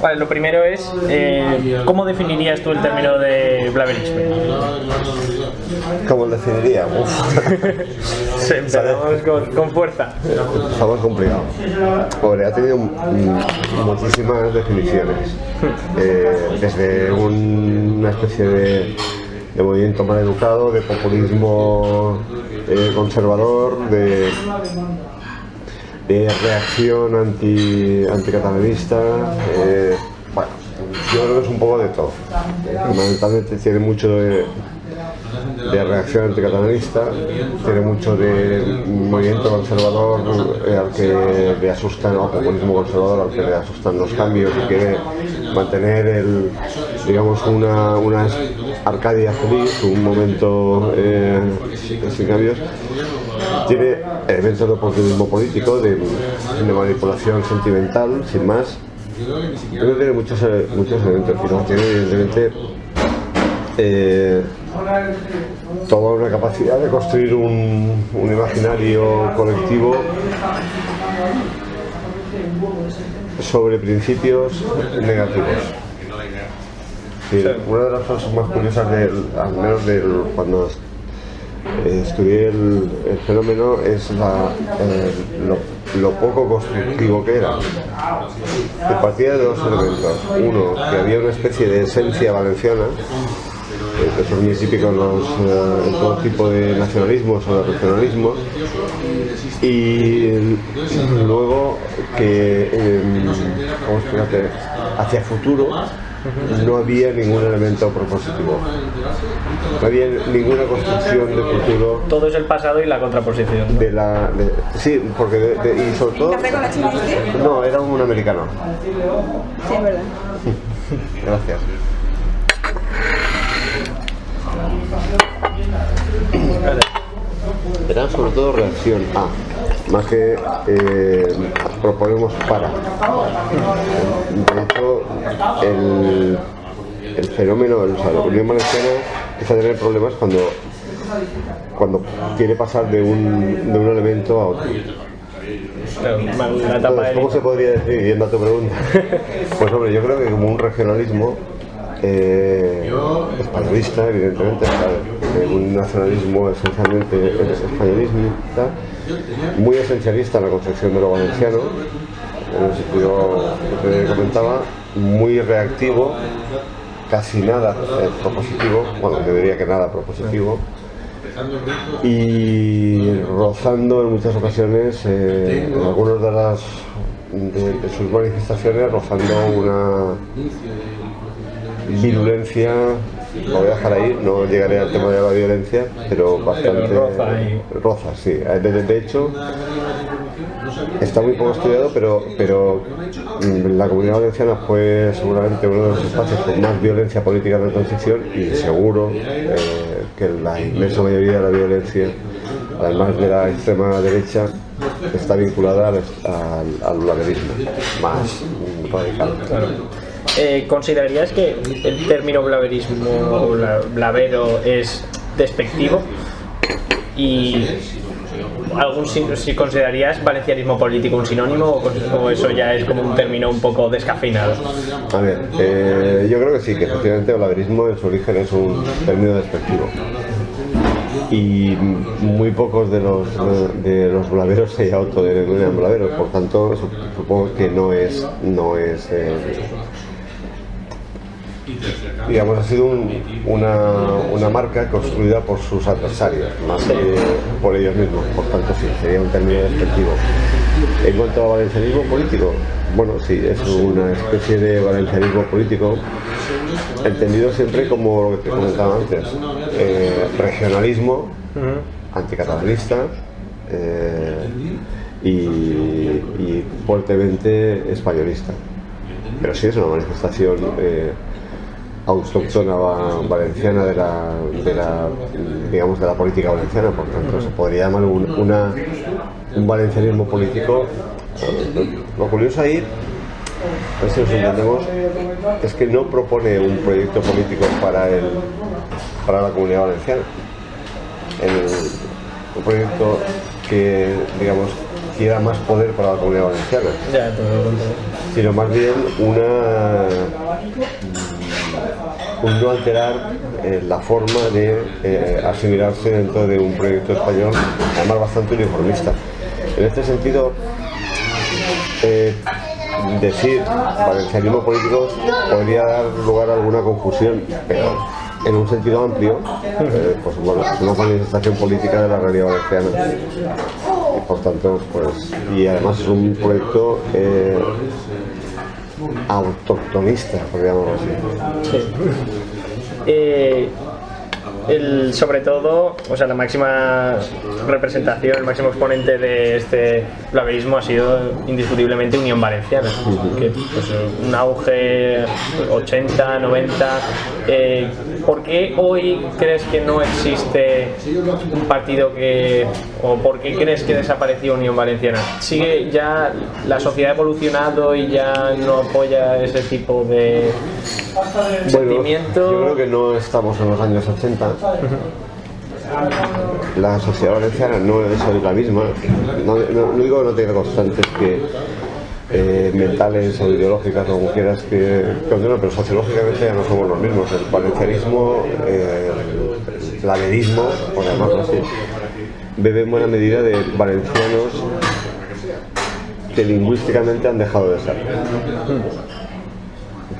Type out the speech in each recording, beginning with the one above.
Vale, lo primero es, ¿cómo definirías tú el término de blaverismo? ¿Cómo lo definiría? Empezamos con fuerza. Estamos complicado. Porque ha tenido muchísimas definiciones. Desde una especie de movimiento mal educado, de populismo conservador, de reacción anticatalanista. Bueno, yo creo que es un poco de todo. Fundamentalmente tiene mucho de reacción anticatalanista, tiene mucho de movimiento conservador al que le asustan, o populismo conservador al que le asustan los cambios y quiere mantener una Arcadia feliz, un momento sin cambios. Tiene elementos de oportunismo político, de manipulación sentimental, sin más. Creo que tiene muchos elementos, y luego tiene evidentemente toda una capacidad de construir un imaginario colectivo sobre principios negativos. Sí, una de las cosas más curiosas, al menos cuando estudié el fenómeno, es lo poco constructivo que era. Partía de dos elementos. Uno, que había una especie de esencia valenciana, que son muy típicos en todo tipo de nacionalismos o de regionalismos, y luego que, ¿cómo explicarte?, hacia futuro no había ningún elemento propositivo, no había ninguna construcción de futuro. Todo es el pasado y la contraposición. Sí, porque y sobre todo. ¿Café con la chica usted? No, era un americano. Sí, es verdad. Gracias. Era sobre todo reacción a, más que proponemos para. De hecho, el fenómeno, la Unión Valenciana empieza a tener problemas cuando quiere pasar de un elemento a otro. Entonces, ¿cómo se podría decir, yendo a tu pregunta? Pues hombre, yo creo que como un regionalismo españolista, evidentemente, un nacionalismo esencialmente españolista, muy esencialista en la concepción de lo valenciano, en el sentido que te comentaba, muy reactivo, casi nada propositivo, bueno, yo diría que nada propositivo, y rozando en muchas ocasiones, en algunas de sus manifestaciones, rozando una virulencia. Lo voy a dejar ahí, no llegaré al tema de la violencia, pero bastante roza, sí. De hecho, está muy poco estudiado, pero la Comunidad Valenciana fue seguramente uno de los espacios con más violencia política de transición, y seguro que la inmensa mayoría de la violencia, además de la extrema derecha, está vinculada al blaverismo más radical. Claro. ¿Considerarías que el término blaverismo o blavero es despectivo? Y si considerarías valencianismo político un sinónimo, o eso ya es como un término un poco descafeinado? A ver, yo creo que sí, que efectivamente el blaverismo en su origen es un término despectivo, y muy pocos de los blaveros se autodenominan blaveros, por tanto supongo que no es digamos, ha sido una marca construida por sus adversarios, más que por ellos mismos, por tanto sí, sería un término despectivo. En cuanto a valencianismo político, bueno, sí, es una especie de valencianismo político, entendido siempre como lo que te comentaba antes, regionalismo, anticatalanista, y fuertemente españolista. Pero sí es una manifestación autóctona valenciana de la política valenciana, por tanto se podría llamar un valencianismo político. Lo curioso ahí, a ver si nos entendemos, es que no propone un proyecto político para la Comunidad Valenciana, un proyecto que, digamos, quiera más poder para la Comunidad Valenciana. Ya, todo lo contrario. sino más bien un no alterar la forma de asimilarse dentro de un proyecto español, además bastante uniformista. En este sentido, decir valencianismo político podría dar lugar a alguna confusión, pero en un sentido amplio, pues bueno, es una manifestación política de la realidad valenciana. Y por tanto, pues, y además es un proyecto autoctonista, podríamos decir. Sí. Sobre todo, o sea, la máxima representación, el máximo exponente de este blaverismo ha sido indiscutiblemente Unión Valenciana, que pues, un auge 80, 90. ¿Por qué hoy crees que no existe un partido o por qué crees que desapareció Unión Valenciana? ¿Sigue ya la sociedad ha evolucionado y ya no apoya ese tipo de sentimiento? Yo creo que no estamos en los años 80. La sociedad valenciana no es hoy la misma. No digo que no tenga constantes mentales o ideológicas o como quieras que continúen, pero sociológicamente ya no somos los mismos. El valencianismo, el blaverismo, por llamarlo así, bebe en buena medida de valencianos que lingüísticamente han dejado de ser,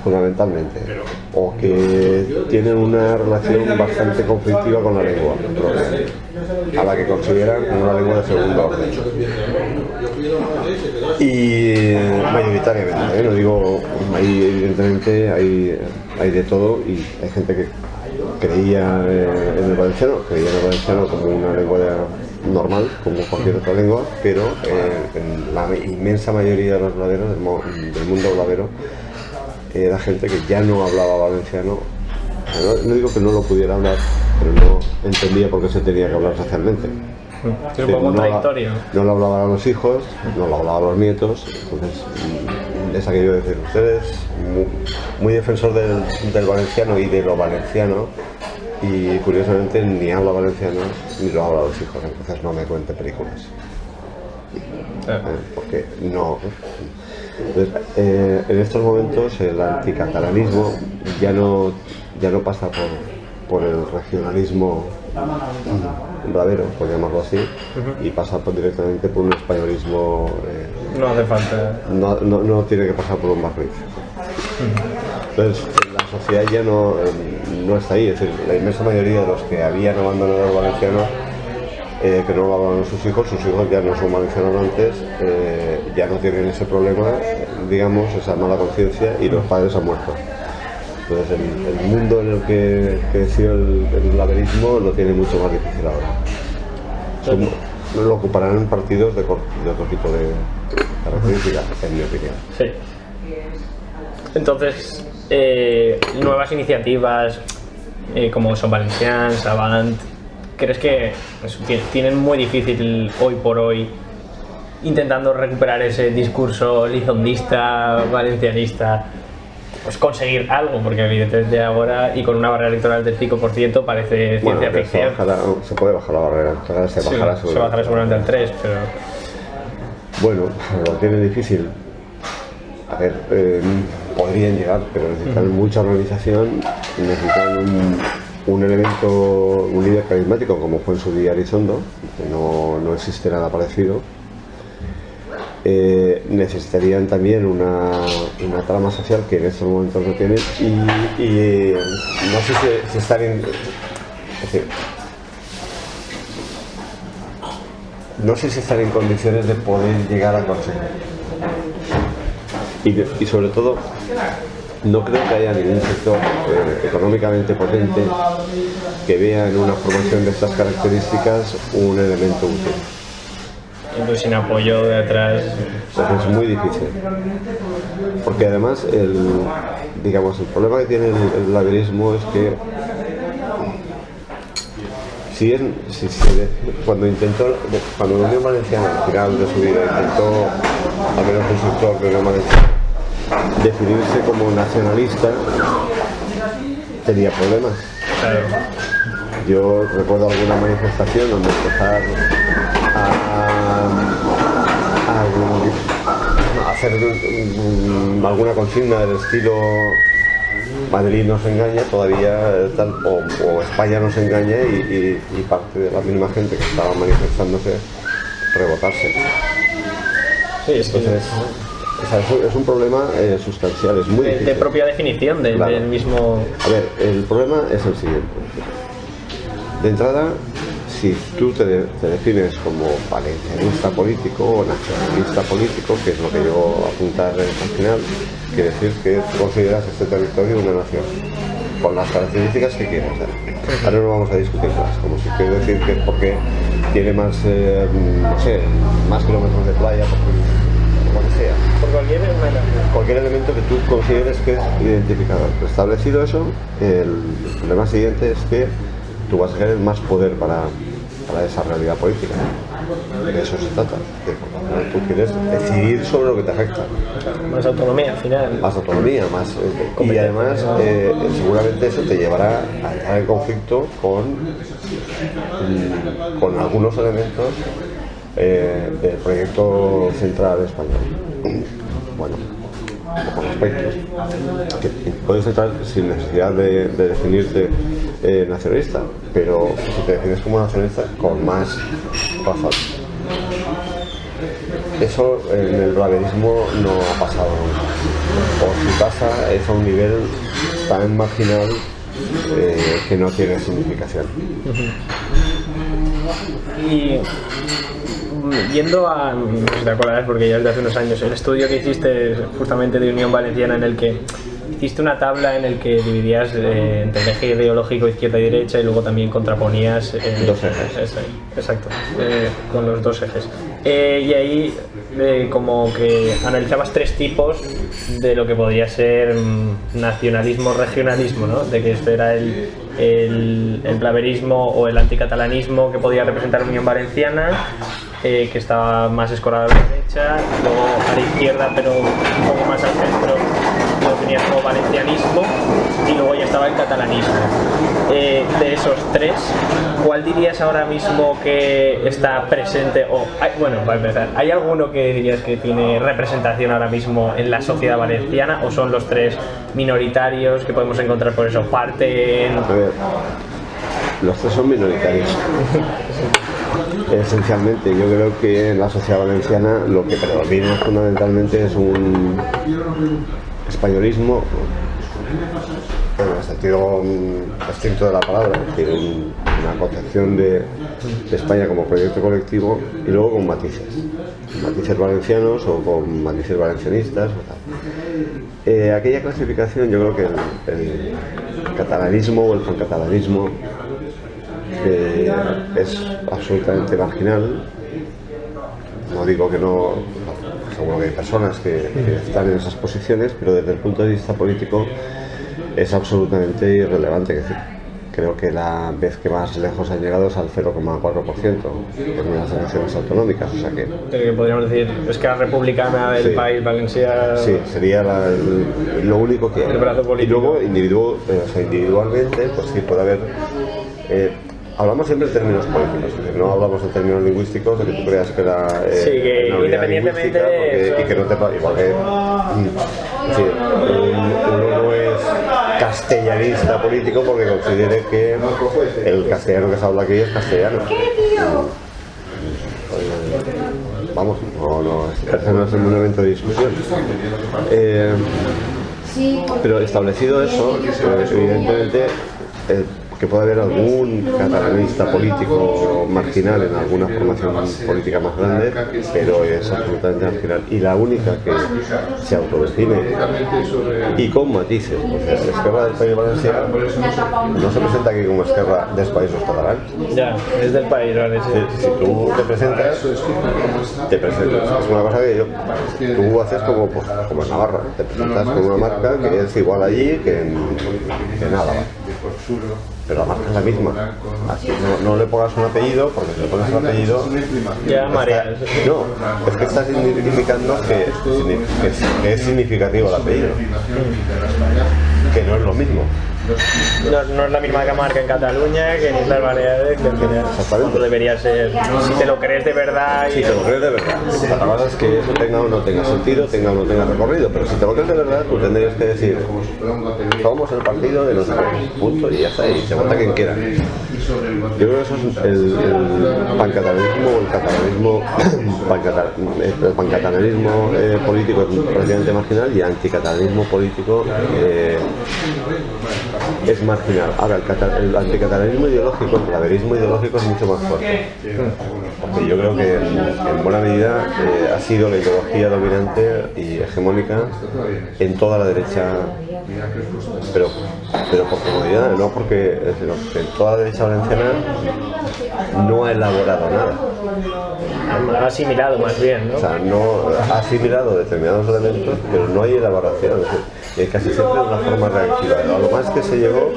fundamentalmente, o que tienen una relación bastante conflictiva con la lengua propia, a la que consideran una lengua de segundo orden. Y mayoritariamente, no digo, ahí evidentemente hay de todo, y hay gente que creía en el valenciano como una lengua normal, como cualquier otra lengua, pero en la inmensa mayoría de los blaveros, del mundo blavero, era gente que ya no hablaba valenciano. No digo que no lo pudiera hablar, pero no entendía por qué se tenía que hablar socialmente. Es un poco contradictorio. No lo hablaban a los hijos, no lo hablaban a los nietos. Entonces es aquello de decir, ustedes muy defensor del valenciano y de lo valenciano, y curiosamente ni habla valenciano ni lo habla a los hijos, entonces no me cuente películas. Porque no. Entonces, en estos momentos el anticatalanismo ya no pasa por el regionalismo bravero, por llamarlo así, y pasa directamente por un españolismo. No hace falta. No tiene que pasar por un barriz. Entonces la sociedad ya no está ahí, es decir, la inmensa mayoría de los que habían abandonado el valenciano, que no lo hablaban sus hijos ya no son valencianos antes, ya no tienen ese problema, digamos, esa mala conciencia, y los padres han muerto. Entonces el mundo en el que creció el blaverismo lo tiene mucho más difícil ahora. Lo ocuparán partidos de otro tipo de características, en mi opinión. Sí. Entonces, nuevas iniciativas como Son Valencians, Avant, ¿crees que tienen muy difícil hoy por hoy intentando recuperar ese discurso lizondista, valencianista, pues conseguir algo? Porque evidentemente ahora, y con una barrera electoral del 5%, parece ciencia ficción. Se puede bajar la barrera electoral, se bajará seguramente al 3%, pero... Bueno, lo tiene difícil. A ver, podrían llegar, pero necesitan mucha organización, necesitan un elemento, un líder carismático como fue en su día Elizondo, que no existe nada parecido. Necesitarían también una trama social que en estos momentos no tienen, y no sé si están es decir, no sé si están en condiciones de poder llegar a conseguir. Y sobre todo, no creo que haya ningún sector económicamente potente que vea en una formación de estas características un elemento útil. Entonces, sin apoyo de atrás... Entonces es muy difícil. Porque además, el problema que tiene el blaverismo es que cuando la Unión Valenciana al final de su vida intentó, al menos el sector de Unión Valenciana, definirse como nacionalista, tenía problemas. Claro. Yo recuerdo alguna manifestación donde empezar a hacer alguna consigna del estilo Madrid nos engaña todavía tal, o España nos engaña y parte de la misma gente que estaba manifestándose rebotarse. Sí, es que Entonces, o sea, es un problema sustancial, es muy difícil. de propia definición Claro. del mismo. A ver, el problema es el siguiente. De entrada, si tú te defines como valencianista político o nacionalista político, que es lo que yo apuntar al final, quiere decir que tú consideras este territorio una nación, con las características que quieras. Ahora no vamos a discutirlas, como si quiere decir que es porque tiene más, no sé, más kilómetros de playa, por lo que sea. Por Cualquier elemento que tú consideres que es identificador. Pero establecido eso, el problema siguiente es que tú vas a querer más poder para esa realidad política. De eso se trata. Tú quieres decidir sobre lo que te afecta. Más autonomía al final. Más autonomía, más. Y además, seguramente eso te llevará a entrar en conflicto con algunos elementos del proyecto central español. Bueno, con aspectos que puedes entrar sin necesidad de definirte nacionalista, pero si te defines como nacionalista, con más razón. Eso en el blaverismo no ha pasado nunca. O si pasa, es a un nivel tan marginal que no tiene significación. Y yendo a, no sé si te acordarás porque ya es de hace unos años, el estudio que hiciste justamente de Unión Valenciana, en el que hiciste una tabla en el que dividías entre el eje ideológico izquierda y derecha y luego también contraponías Dos ejes. Exacto, con los dos ejes. Y ahí como que analizabas tres tipos de lo que podría ser nacionalismo, regionalismo, ¿no? De que esto era el blaverismo o el anticatalanismo que podía representar Unión Valenciana, que estaba más escorado a la derecha, luego a la izquierda pero un poco más al centro lo tenías como valencianismo, y luego ya estaba el catalanismo. De esos tres, ¿cuál dirías ahora mismo que está presente? Bueno, para empezar, ¿hay alguno que dirías que tiene representación ahora mismo en la sociedad valenciana, o son los tres minoritarios que podemos encontrar por eso? Parten... A ver, los tres son minoritarios. Esencialmente, yo creo que en la sociedad valenciana lo que predomina fundamentalmente es un españolismo, en el sentido estricto de la palabra, es decir, una concepción de España como proyecto colectivo, y luego con matices valencianos o con matices valencianistas o tal. Aquella clasificación, yo creo que el catalanismo o el pancatalanismo es absolutamente marginal. No digo que no, seguro que hay personas que están en esas posiciones, pero desde el punto de vista político es absolutamente irrelevante. Es decir, creo que la vez que más lejos han llegado es al 0,4% en las elecciones autonómicas, o sea que podríamos decir, es que la republicana del país valenciano... Sí, sería lo único que hay. El brazo político. Y luego individualmente, pues sí puede haber... hablamos siempre en términos políticos, es decir, no hablamos en términos lingüísticos de que tú creas que la sí, que una unidad independientemente lingüística, y que no te igual que es decir, uno no es castellanista político porque considere que el castellano que se habla aquí es castellano. Vamos, este no es un evento de discusión. Pero establecido eso, evidentemente que puede haber algún catalanista político marginal en alguna formación política más grande, pero es absolutamente marginal. Y la única que se autodefine, y con matices, o sea, Esquerra del País Valenciano no se presenta aquí como Esquerra dels Països Catalans. Ya, es del país, ¿vale? Sí. Si tú te presentas. Es una cosa que tú haces como en Navarra, te presentas con una marca que es igual allí que en Álava. Pero la marca es la misma. Así no le pongas un apellido, porque si le pones un apellido... Ya mareas. No, es que estás significando que es significativo el apellido. Que no es lo mismo. No es la misma Camarga en Cataluña que en Islas Baleares, que en general debería ser, si te lo crees de verdad. Si te lo crees de verdad. La verdad es que eso tenga o no tenga sentido, tenga o no tenga recorrido, pero si te lo crees de verdad, tú tendrías que decir, somos el partido de los puntos y ya está, y se vota quien quiera. Yo creo que eso es el pancatalanismo o el catalanismo, el pancatalanismo político es prácticamente marginal y anticatalanismo político es marginal. Ahora, el anticatalanismo ideológico, el blaverismo ideológico es mucho más fuerte. Porque yo creo que en buena medida ha sido la ideología dominante y hegemónica en toda la derecha, pero por comodidad, no porque en toda la derecha valenciana no ha elaborado nada. Ha asimilado más bien, ¿no? O sea, no ha asimilado determinados elementos, pero no hay elaboración. Es decir, casi siempre de una forma reactiva. A lo más que se llegó,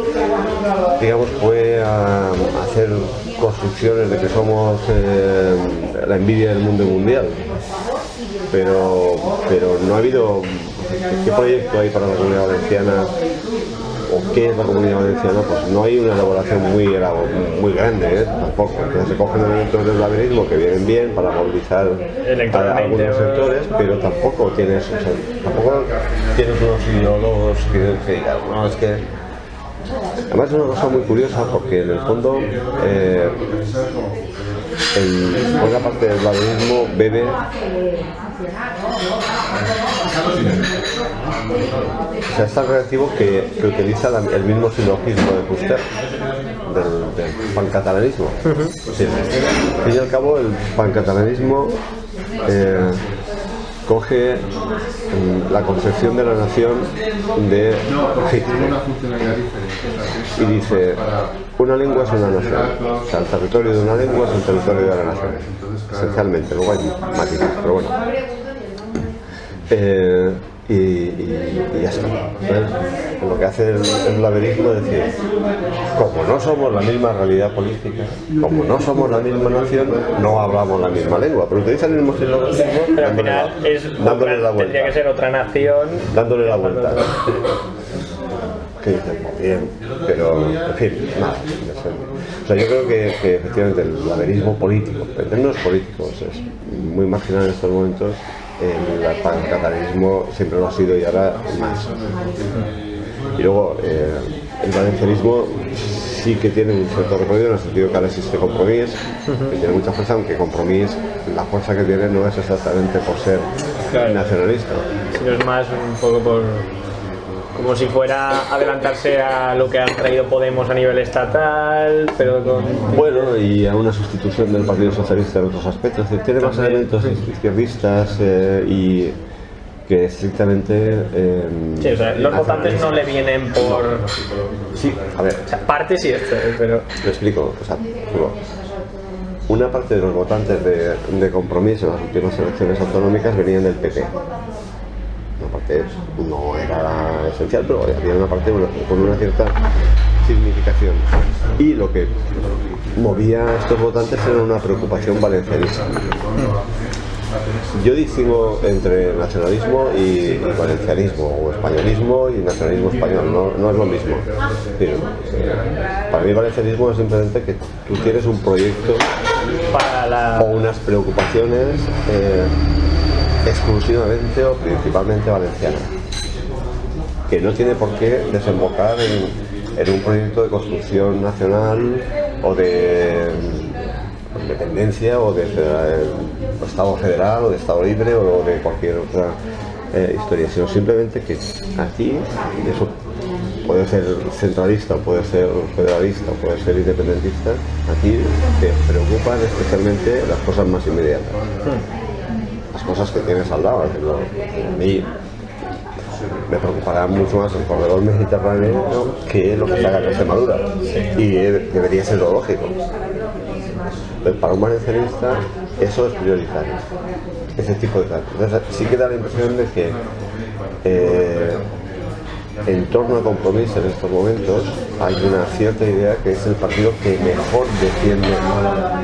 digamos, fue a hacer construcciones de que somos la envidia del mundo mundial. Pero no ha habido... ¿Qué proyecto hay para la Comunidad Valenciana? ¿O qué es la Comunidad Valenciana? Pues no hay una elaboración muy grande, tampoco. Entonces se cogen elementos del blaverismo que vienen bien para movilizar a algunos sectores, pero tampoco tienes unos ideólogos que digan, no, es que... Además es una cosa muy curiosa porque en el fondo buena parte del blaverismo bebe o sea, es tan reactivo que utiliza el mismo silogismo de Fuster del pancatalanismo. Sí. Al fin y al cabo el pancatalanismo coge la concepción de la nación de Hitler y dice, una lengua es una nación, o sea, el territorio de una lengua es el territorio de la nación, esencialmente, luego hay matices, pero bueno. Y ya está. ¿Ves? Lo que hace el blaverismo es decir, como no somos la misma realidad política, como no somos la misma nación, no hablamos la misma lengua, pero utilizan el mismo silogismo, pero al final dándole la vuelta. Tendría que ser otra nación. Dándole la vuelta. Que dicen, pues bien, pero en fin, nada. O sea, yo creo que efectivamente el blaverismo político, en términos políticos, es muy marginal en estos momentos. El pancatalanismo siempre lo ha sido y ahora más. Y luego el valencianismo sí que tiene un cierto recorrido en el sentido que ahora existe Compromís, que tiene mucha fuerza, aunque Compromís la fuerza que tiene no es exactamente por ser nacionalista, sino es más un poco por... como si fuera adelantarse a lo que ha traído Podemos a nivel estatal, pero con... Bueno, y a una sustitución del Partido Socialista en otros aspectos. Es decir, tiene más elementos izquierdistas y que estrictamente... sí, o sea, los votantes no le vienen por... Sí, a ver... O sea, parte sí esto, pero... Lo explico, o sea, una parte de los votantes de Compromís en las últimas elecciones autonómicas venían del PP. Una parte no era esencial, pero había una parte con una cierta significación. Y lo que movía a estos votantes era una preocupación valencianista. Yo distingo entre nacionalismo y valencianismo, o españolismo y nacionalismo español, no es lo mismo. Es decir, para mí el valencianismo es simplemente que tú tienes un proyecto o unas preocupaciones exclusivamente o principalmente valenciana, que no tiene por qué desembocar en un proyecto de construcción nacional o de independencia o de Estado federal o de Estado libre o de cualquier otra historia, sino simplemente que aquí, y eso puede ser centralista, puede ser federalista, puede ser independentista, aquí te preocupan especialmente las cosas más inmediatas. Las cosas que tienes al lado. A mí me preocupará mucho más el corredor mediterráneo que lo que se haga en Extremadura. Y debería ser lo lógico. Pero para un valencianista eso es prioritario. Ese tipo de cosas. Entonces sí que da la impresión de que en torno a Compromís en estos momentos hay una cierta idea que es el partido que mejor defiende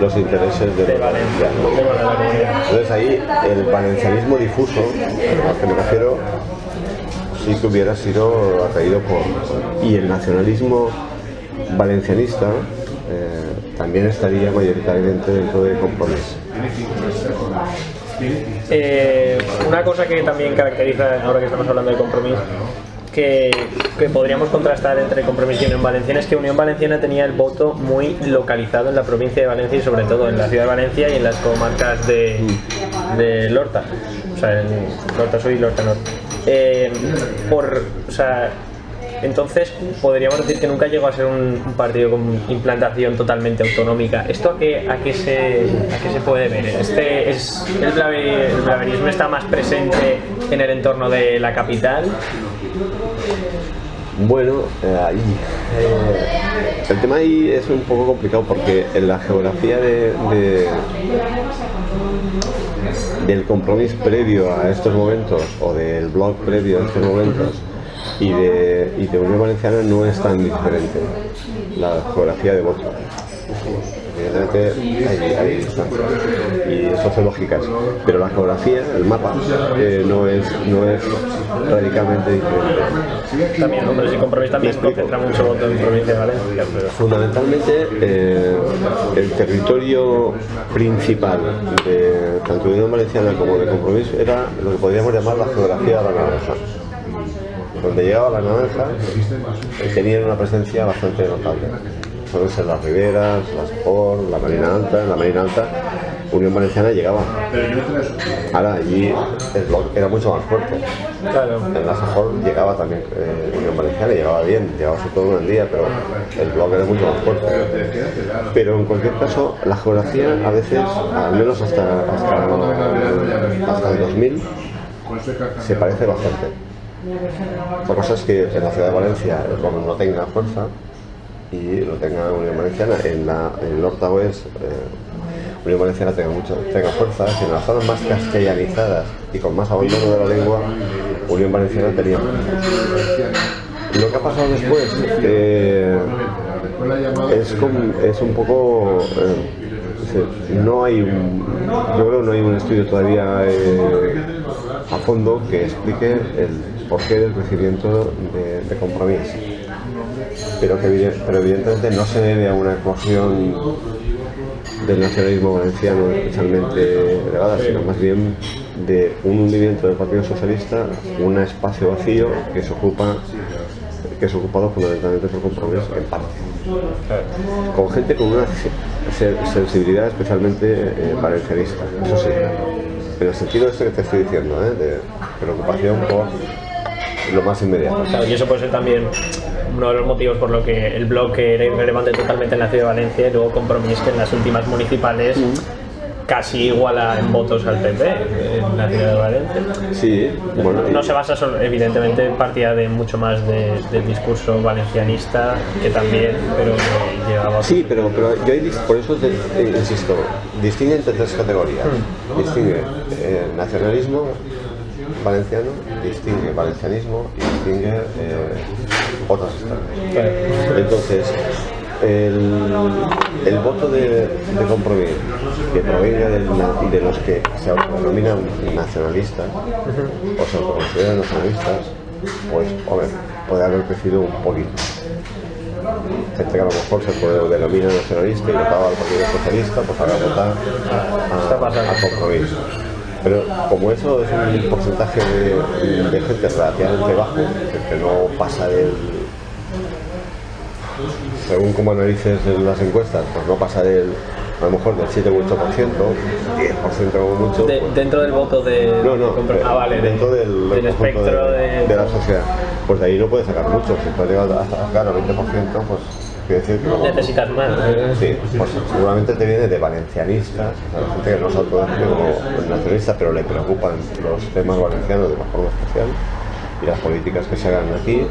los intereses de los valencianos. Entonces ahí el valencianismo difuso, al que me refiero, sí que hubiera sido atraído por... Y el nacionalismo valencianista también estaría mayoritariamente dentro de Compromís. Una cosa que también caracteriza, ahora que estamos hablando de Compromís, que podríamos contrastar entre Compromís y Unión Valenciana, es que Unión Valenciana tenía el voto muy localizado en la provincia de Valencia y sobre todo en la ciudad de Valencia y en las comarcas de Lorta, o sea, en Lorta Sur y Lorta Norte. O sea, entonces podríamos decir que nunca llegó a ser un partido con implantación totalmente autonómica. ¿Esto a qué se puede ver? ¿El blaverismo está más presente en el entorno de la capital? Bueno, el tema ahí es un poco complicado porque en la geografía del Compromís previo a estos momentos o del blog previo a estos momentos y de Unión Valenciana no es tan diferente la geografía de voto. Evidentemente hay distancias y sociológicas, pero la geografía, el mapa, no es radicalmente diferente. También, hombre, si Compromís también concentra mucho voto en provincia de Valencia. Pero... Fundamentalmente, el territorio principal de tanto de Unión Valenciana como de Compromís era lo que podríamos llamar la geografía de la naranja. Donde llegaba la naranja tenían una presencia bastante notable. Pueden ser las riberas, las Por, la Marina Alta. En la Marina Alta, Unión Valenciana llegaba. Ahora allí el bloc era mucho más fuerte. Claro. En la Sajor llegaba también Unión Valenciana, llegaba bien, llegaba sobre todo un día, pero el bloc era mucho más fuerte. Pero en cualquier caso, la geografía a veces, al menos hasta el 2000, se parece bastante. La cosa es que en la ciudad de Valencia el bloc no tenga fuerza y lo tenga Unión Valenciana. En el Horta Oest, Unión Valenciana tenga fuerza, sino en las zonas más castellanizadas y con más abandono de la lengua, Unión Valenciana tenía. Lo que ha pasado después es un poco... yo creo que no hay un estudio todavía a fondo que explique el porqué del crecimiento de Compromís. Pero evidentemente no se debe a una eclosión del nacionalismo valenciano especialmente elevada, sino más bien de un hundimiento del Partido Socialista, un espacio vacío que es ocupado fundamentalmente por Compromís en parte. Con gente con una sensibilidad especialmente valencianista, eso sí, en el sentido este que te estoy diciendo, de preocupación por lo más inmediato. Claro, y eso puede ser también uno de los motivos por lo que el bloque era irrelevante totalmente en la ciudad de Valencia y luego Compromís, que en las últimas municipales casi iguala en votos al PP en la ciudad de Valencia. Sí, bueno, no se basa solo, evidentemente partía de mucho más del discurso valencianista que también, pero llevaba... Sí, pero yo por eso insisto, distingue entre tres categorías. Distingue nacionalismo valenciano, distingue valencianismo y distingue otras externas. Entonces, el voto de Compromís que provenga de los que se autodenominan nacionalistas o se autoconsideran nacionalistas, pues puede haber crecido un poquito. Gente que a lo mejor se denomina nacionalista y votaba al Partido Socialista, pues ahora votar a Compromís. Pero como eso es un porcentaje de gente relativamente bajo, que no pasa del... Según como analices las encuestas, pues no pasa a lo mejor del 7 u 8%, 10% como mucho. Dentro del voto de... Vale, dentro del espectro de la sociedad. Pues de ahí no puedes sacar mucho. Si tú has llegado a sacar al 20%, pues quiere decir que no. Necesitas más. Sí, pues seguramente te viene de valencianistas, o sea, gente que no se autodefine como nacionalista, pero le preocupan los temas valencianos de una forma especial y las políticas que se hagan aquí,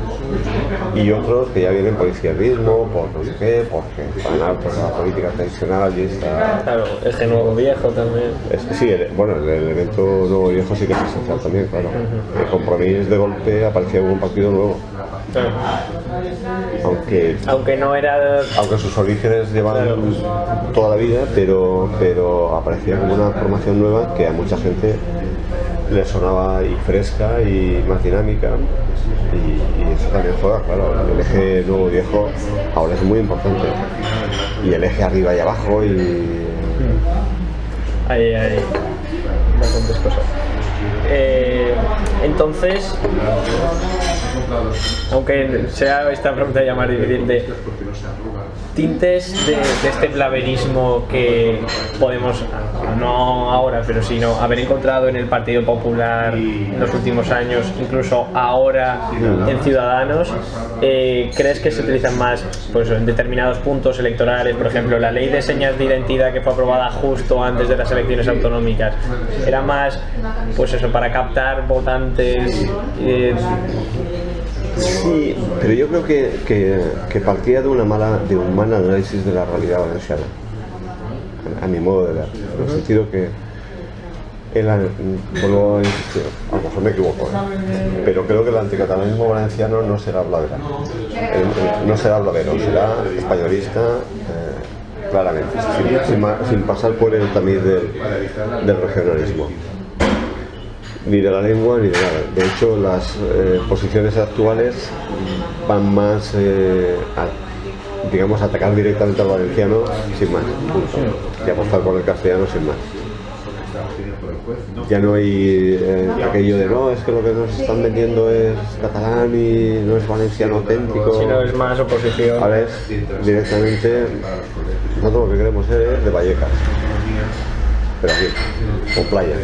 y otros que ya vienen por izquierdismo, por no sé qué, porque van por la política tradicional y está... Claro, el nuevo viejo también. Sí, el elemento nuevo viejo sí que es esencial también, claro. El Compromís de golpe aparecía como un partido nuevo. Claro. Aunque no era... Aunque sus orígenes llevan toda la vida, pero aparecía como una formación nueva que a mucha gente le sonaba y fresca y más dinámica, y eso también juega, claro. El eje nuevo viejo ahora es muy importante, y el eje arriba y abajo, y Hay bastantes cosas. Entonces, aunque sea esta pregunta ya más difícil, de tintes de este blaverismo que podemos, no ahora, pero sino haber encontrado en el Partido Popular en los últimos años, incluso ahora en Ciudadanos, ¿crees que se utilizan más pues, en determinados puntos electorales? Por ejemplo, la ley de señas de identidad que fue aprobada justo antes de las elecciones autonómicas, ¿era más pues eso, para captar votantes? Sí, pero yo creo que partía de un mal análisis de la realidad valenciana, a mi modo de ver, en el sentido que vuelvo a insistir, a lo mejor me equivoco, pero creo que el anticatalanismo valenciano no será blavero, no será blavero, será españolista, claramente, sin pasar por el tamiz del regionalismo, ni de la lengua ni de nada. De hecho, las posiciones actuales van más digamos, atacar directamente al valenciano sin más, punto, y apostar por el castellano sin más. Ya no hay aquello de no, es que lo que nos están vendiendo es catalán y no es valenciano auténtico. Si no es más oposición. Ahora es directamente, nosotros lo que queremos ser es de Vallecas, pero aquí, o playa.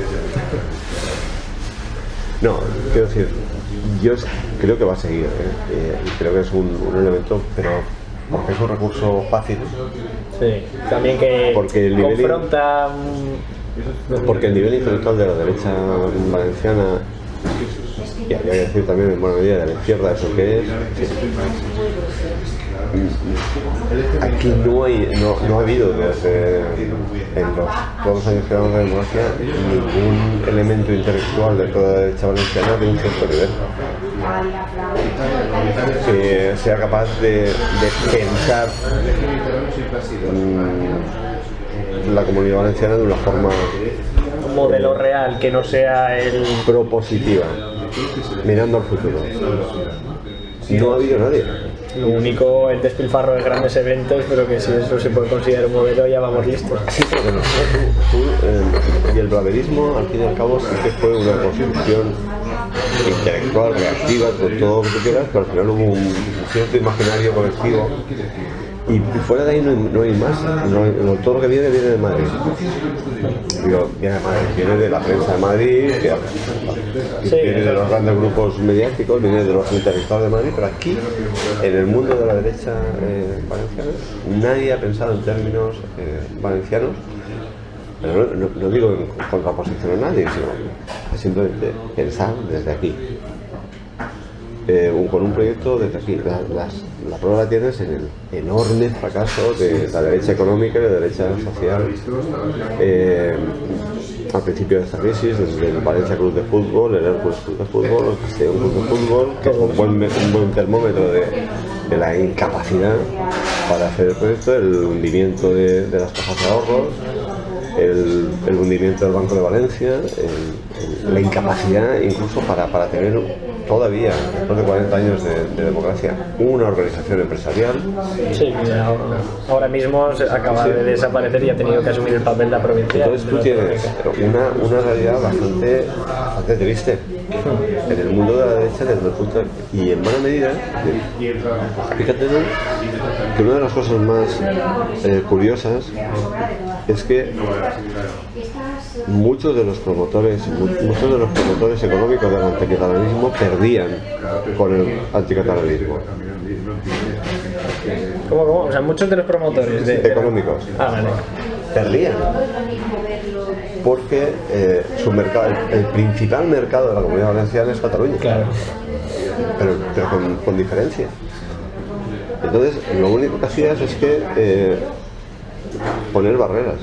No, quiero decir, yo creo que va a seguir, y creo que es un elemento, pero porque es un recurso fácil. Sí, también que porque el nivel confronta. Porque el nivel intelectual de la derecha valenciana, y habría que decir también en buena medida de la izquierda, eso que es. Aquí no ha habido desde todos los años que llevamos de democracia ningún elemento intelectual de toda la derecha valenciana de un cierto nivel que sea capaz de pensar la comunidad valenciana de una forma Un modelo real que no sea el. propositiva, mirando al futuro. No ha habido nadie. Lo único, el despilfarro de grandes eventos, pero que si eso se puede considerar un modelo, ya vamos listos. Sí, pero que no. Y el blaverismo, al fin y al cabo, sí que fue una construcción intelectual, reactiva, con todo lo que tú quieras, pero al final hubo un cierto imaginario colectivo. Y fuera de ahí no hay más, todo lo que viene de Madrid. Viene de Madrid, viene de la prensa de Madrid, viene de los grandes grupos mediáticos, viene de los intelectuales de Madrid, pero aquí, en el mundo de la derecha valenciana, nadie ha pensado en términos valencianos, pero no digo en contraposición a nadie, sino simplemente pensar desde aquí. Con un proyecto desde aquí. La prueba la tienes en el enorme fracaso de la derecha económica y la derecha social al principio de esta crisis, desde el Valencia Club de Fútbol, el Hércules Club de Fútbol, el Castellón Club de Fútbol, que es un buen termómetro de la incapacidad para hacer el proyecto, el hundimiento de las cajas de ahorros, el hundimiento del Banco de Valencia, la incapacidad incluso para tener todavía, después de 40 años de democracia, una organización empresarial. Sí, ahora mismo acaba de desaparecer y ha tenido que asumir el papel de la provincia. Entonces tú tienes una realidad bastante triste en el mundo de la derecha desde el punto y en buena medida, fíjate que una de las cosas más curiosas es que muchos de los promotores económicos del anticatalanismo perdían con el anticatalanismo. ¿Cómo? O sea, muchos de los promotores económicos vale. perdían porque su mercado, el principal mercado de la Comunidad Valenciana es Cataluña. Claro. Pero con diferencia. Entonces, lo único que hacías es que poner barreras.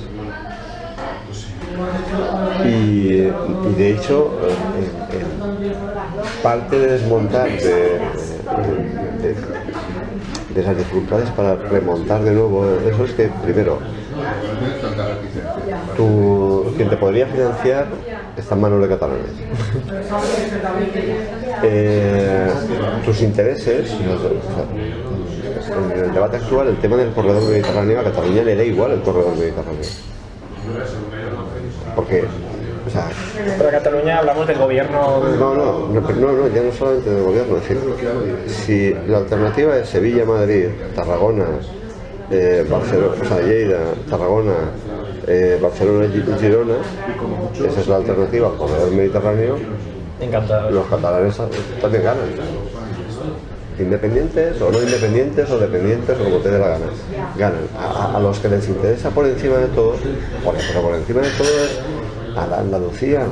Y de hecho, parte de desmontar de las dificultades para remontar de nuevo eso es que, primero, tu quien te podría financiar está en manos de catalanes. Tus intereses, en el debate actual, el tema del corredor mediterráneo, a Cataluña le da igual el corredor mediterráneo. Porque, o sea... Pero Cataluña hablamos del gobierno... No, ya no solamente del gobierno. Es decir, si la alternativa es Sevilla, Madrid, Tarragona, Barcelona, o sea, Lleida, Tarragona, Barcelona y Girona, esa es la alternativa al corredor mediterráneo. Encantado. Los catalanes también ganan. Independientes o no independientes o dependientes o como te dé la gana, ganan. A los que les interesa por encima de todo, pero por encima de todo es a la Andalucía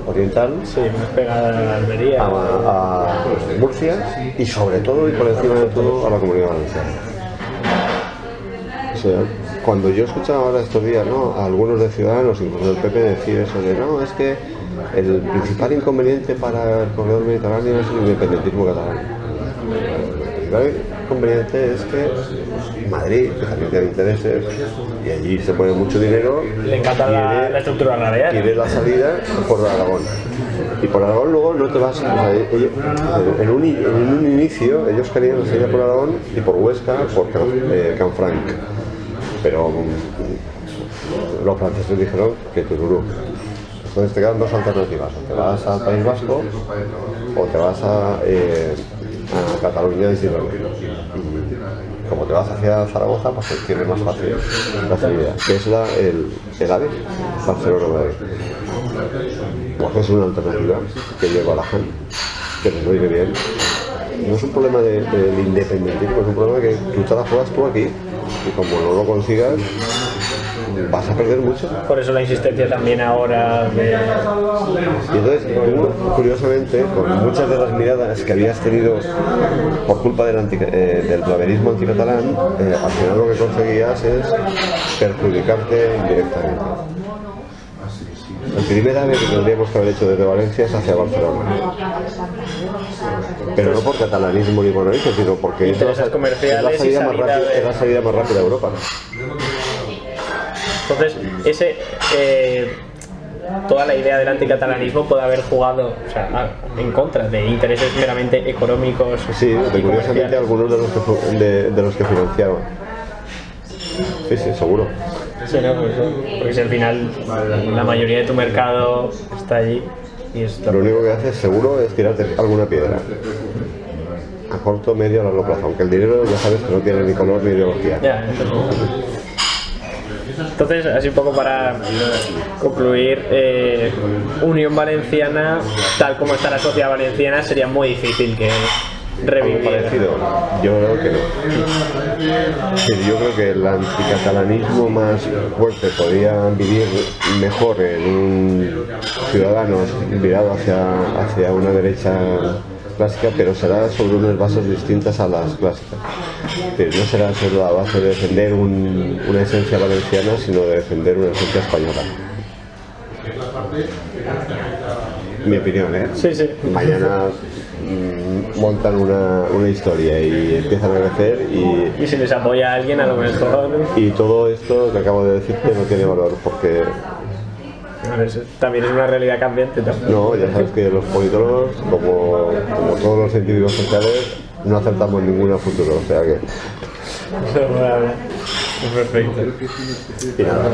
oriental, sí, más pegada a la Almería, a Murcia y sobre todo y por encima de todo a la Comunidad Valenciana. O sea, cuando yo escuchaba ahora estos días, ¿no?, a algunos de Ciudadanos, incluso del PP, decir eso de no, es que el principal inconveniente para el corredor mediterráneo es el independentismo catalán. El principal inconveniente es que Madrid, que también tiene intereses, y allí se pone mucho dinero, le encanta la estructura radial. Quiere la salida por Aragón. Y por Aragón luego no te vas... O sea, en un inicio ellos querían la salida por Aragón y por Huesca, por Canfranc. Pero los franceses dijeron que Tururú. Entonces te quedan dos alternativas: o te vas al País Vasco o te vas a Cataluña y Girona. Y como te vas hacia Zaragoza, pues tienes más fácil la salida, que es el AVE, Barcelona-Madrid. Pues es una alternativa que ellos barajan, que les viene bien. No es un problema del independentismo, es un problema que tú te la juegas tú aquí y como no lo consigas, vas a perder mucho. Por eso la insistencia también ahora de... Y entonces, tú, curiosamente, con muchas de las miradas que habías tenido por culpa del blaverismo anticatalán, al final lo que conseguías es perjudicarte indirectamente. El primer AVE que tendríamos que haber hecho desde Valencia es hacia Barcelona. Pero no por catalanismo ni por origen, sino porque es la salida más rápida de Europa. Entonces, toda la idea del anticatalanismo puede haber jugado, o sea, en contra de intereses meramente económicos. Sí, curiosamente algunos de los que financiaban. Sí, seguro. Sí, no, pues, porque si al final la mayoría de tu mercado está allí y esto... Lo único que haces seguro es tirarte alguna piedra. A corto, medio o largo plazo. Aunque el dinero ya sabes que no tiene ni color ni ideología. Ya, entonces, así un poco para concluir, Unión Valenciana, tal como está la sociedad valenciana, sería muy difícil que reviviera. Parecido, yo creo que no. Yo creo que el anticatalanismo más fuerte podría vivir mejor en un ciudadano virado hacia una derecha clásica, pero será sobre unas bases distintas a las clásicas. Pero no será sobre la base de defender una esencia valenciana, sino de defender una esencia española. Mi opinión, ¿eh? Sí. Mañana montan una historia y empiezan a crecer y si les apoya a alguien a lo mejor... Y todo esto que acabo de decirte no tiene valor porque... A ver, también es una realidad cambiante también. No, ya sabes que los politólogos, como todos los científicos sociales, no acertamos ninguna futuro, o sea que... Perfecto. Y nada.